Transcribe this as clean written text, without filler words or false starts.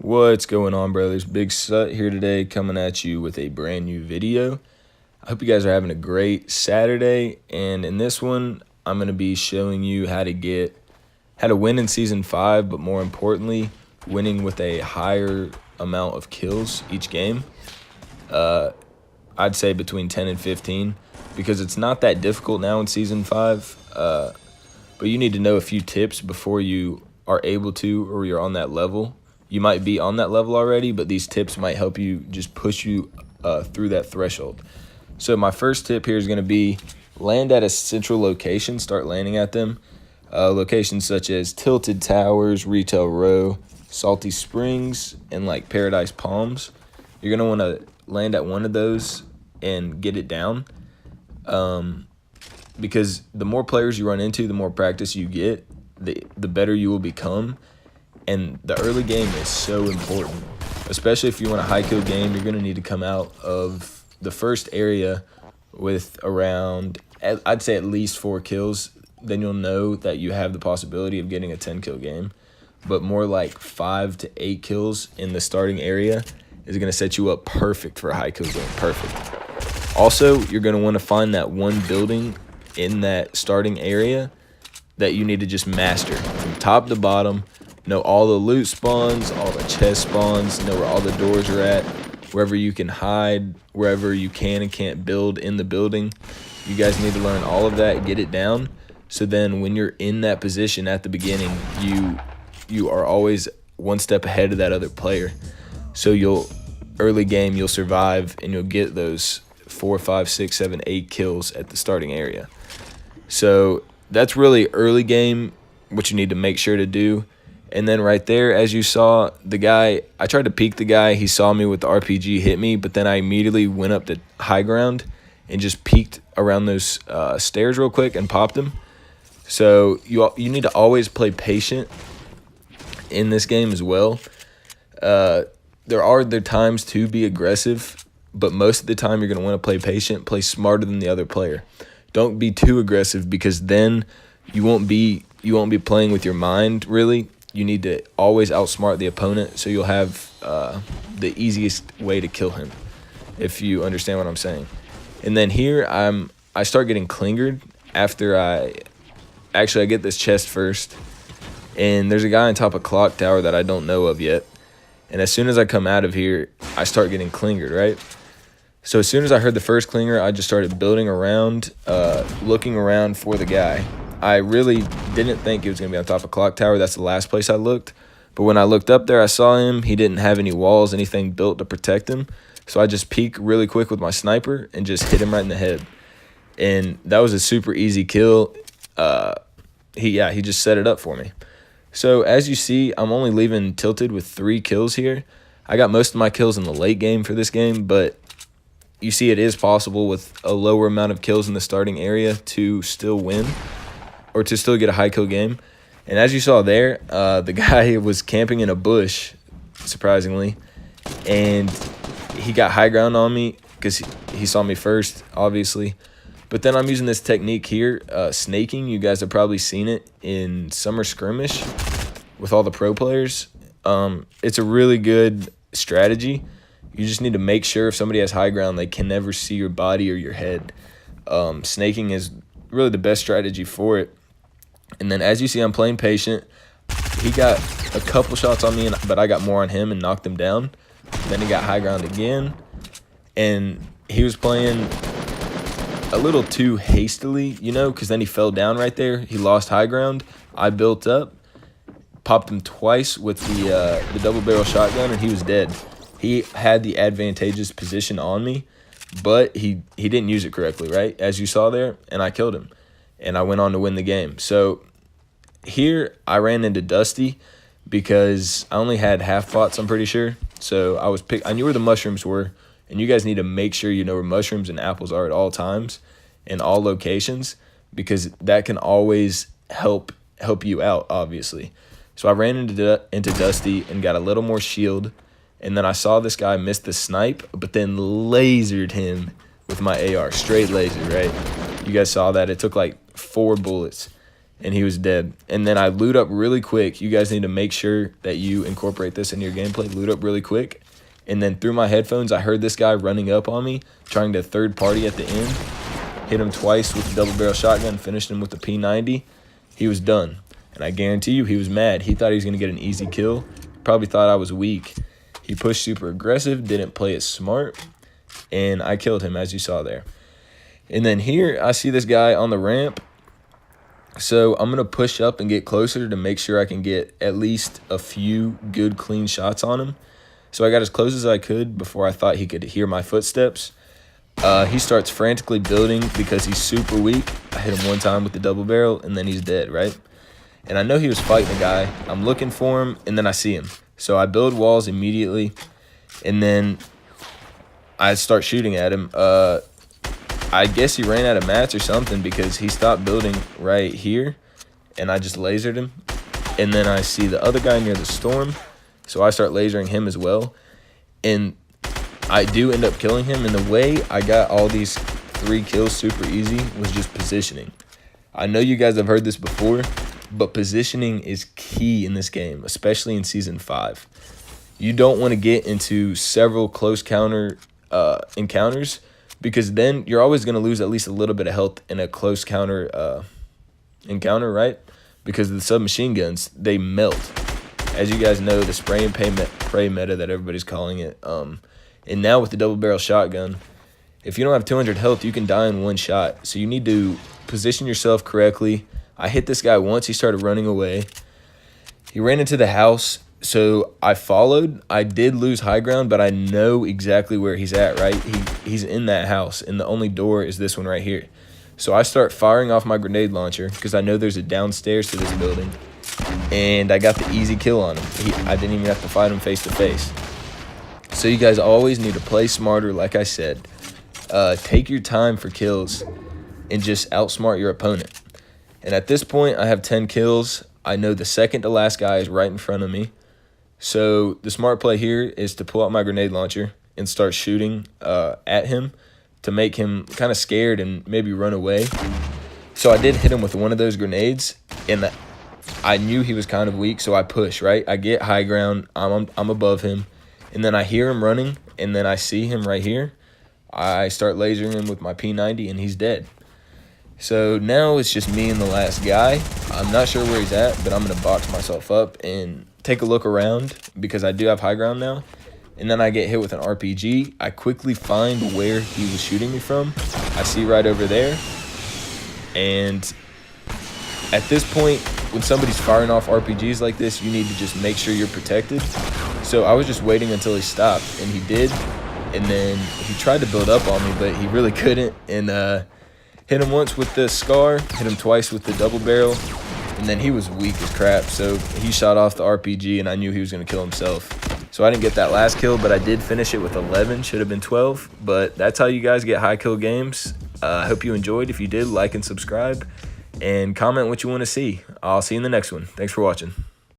What's going on, brothers? Big Sut here today, coming at you with a brand new video. I hope you guys are having a great Saturday, and in this one, I'm going to be showing you how to win in Season 5, but more importantly, winning with a higher amount of kills each game. I'd say between 10 and 15, because it's not that difficult now in Season 5, but you need to know a few tips before you are able to, or you're on that level. You might be on that level already, but these tips might help you just push you through that threshold. So my first tip here is going to be land at a central location. Start landing at them. Locations such as Tilted Towers, Retail Row, Salty Springs, and like Paradise Palms. You're going to want to land at one of those and get it down. Because the more players you run into, the more practice you get, the better you will become. And the early game is so important, especially if you want a high kill game. You're going to need to come out of the first area with around, I'd say at least 4 kills. Then you'll know that you have the possibility of getting a 10 kill game. But more like 5 to 8 kills in the starting area is going to set you up perfect for a high kill game. Perfect. Also, you're going to want to find that one building in that starting area that you need to just master from top to bottom. Know all the loot spawns, all the chest spawns, know where all the doors are at, wherever you can hide, wherever you can and can't build in the building. You guys need to learn all of that, get it down, so then when you're in that position at the beginning, you are always one step ahead of that other player. So early game, you'll survive and you'll get those 4, 5, 6, 7, 8 kills at the starting area. So that's really early game, what you need to make sure to do. And then right there, as you saw, I tried to peek the guy. He saw me with the RPG, hit me, but then I immediately went up to high ground and just peeked around those stairs real quick and popped him. So you need to always play patient in this game as well. There are times to be aggressive, but most of the time you're going to want to play patient, play smarter than the other player. Don't be too aggressive, because then you won't be playing with your mind, really. You need to always outsmart the opponent, so you'll have the easiest way to kill him, if you understand what I'm saying. And then here I start getting clingered after I get this chest first, and there's a guy on top of Clock Tower that I don't know of yet. And as soon as I come out of here, I start getting clingered, right? So as soon as I heard the first clinger, I just started building around, looking around for the guy. I really didn't think he was going to be on top of Clock Tower. That's the last place I looked. But when I looked up there, I saw him. He didn't have any walls, anything built to protect him. So I just peeked really quick with my sniper and just hit him right in the head. And that was a super easy kill. He just set it up for me. So as you see, I'm only leaving Tilted with 3 kills here. I got most of my kills in the late game for this game, but you see it is possible with a lower amount of kills in the starting area to still win, or to still get a high kill game. And as you saw there, the guy was camping in a bush, surprisingly, and he got high ground on me because he saw me first, obviously. But then I'm using this technique here, snaking. You guys have probably seen it in Summer Skirmish with all the pro players. It's a really good strategy. You just need to make sure if somebody has high ground, they can never see your body or your head. Snaking is really the best strategy for it. And then as you see, I'm playing patient. He got a couple shots on me, but I got more on him and knocked him down. Then he got high ground again, and he was playing a little too hastily, because then he fell down right there. He lost high ground. I built up, popped him twice with the double barrel shotgun, and he was dead. He had the advantageous position on me, but he didn't use it correctly, right, as you saw there, and I killed him. And I went on to win the game. So here I ran into Dusty because I only had half pots, I'm pretty sure. So I knew where the mushrooms were, and you guys need to make sure you know where mushrooms and apples are at all times in all locations, because that can always help you out, obviously. So I ran into Dusty and got a little more shield, and then I saw this guy miss the snipe, but then lasered him with my AR, straight laser, right? You guys saw that. It took like 4 bullets. and he was dead. And then I loot up really quick. You guys need to make sure that you incorporate this in your gameplay. Loot up really quick. And then through my headphones, I heard this guy running up on me, trying to third party at the end. Hit him twice with the double barrel shotgun, finished him with the P90. He was done. And I guarantee you he was mad. He thought he was going to get an easy kill. Probably thought I was weak. He pushed super aggressive, didn't play it smart, and I killed him, as you saw there. And then here, I see this guy on the ramp. So I'm going to push up and get closer to make sure I can get at least a few good, clean shots on him. So I got as close as I could before I thought he could hear my footsteps. He starts frantically building because he's super weak. I hit him one time with the double barrel, and then he's dead, right? And I know he was fighting a guy. I'm looking for him, and then I see him. So I build walls immediately, and then I start shooting at him. I guess he ran out of mats or something because he stopped building right here, and I just lasered him. And then I see the other guy near the storm, so I start lasering him as well. And I do end up killing him, and the way I got all these 3 kills super easy was just positioning. I know you guys have heard this before, but positioning is key in this game, especially in Season 5. You don't want to get into several close counter encounters, because then you're always going to lose at least a little bit of health in a close counter encounter, right? Because the submachine guns, they melt. As you guys know, the spray and pray meta that everybody's calling it. And now with the double barrel shotgun, if you don't have 200 health, you can die in one shot. So you need to position yourself correctly. I hit this guy once. He started running away. He ran into the house, so I followed. I did lose high ground, but I know exactly where he's at, right? He's in that house, and the only door is this one right here. So I start firing off my grenade launcher because I know there's a downstairs to this building, and I got the easy kill on him. I didn't even have to fight him face to face. So you guys always need to play smarter, like I said. Take your time for kills and just outsmart your opponent. And at this point, I have 10 kills. I know the second to last guy is right in front of me. So the smart play here is to pull out my grenade launcher and start shooting at him to make him kind of scared and maybe run away. So I did hit him with one of those grenades, and I knew he was kind of weak, so I push, right? I get high ground. I'm above him, and then I hear him running, and then I see him right here. I start lasering him with my P90, and he's dead. So now it's just me and the last guy. I'm not sure where he's at, but I'm going to box myself up and take a look around because I do have high ground now. And then I get hit with an RPG. I quickly find where he was shooting me from. I see right over there. And at this point, when somebody's firing off RPGs like this, you need to just make sure you're protected. So I was just waiting until he stopped, and he did. And then he tried to build up on me, but he really couldn't. And hit him once with the SCAR, hit him twice with the double barrel, and then he was weak as crap. So he shot off the RPG, and I knew he was going to kill himself. So I didn't get that last kill, but I did finish it with 11. Should have been 12. But that's how you guys get high kill games. I hope you enjoyed. If you did, like and subscribe, and comment what you want to see. I'll see you in the next one. Thanks for watching.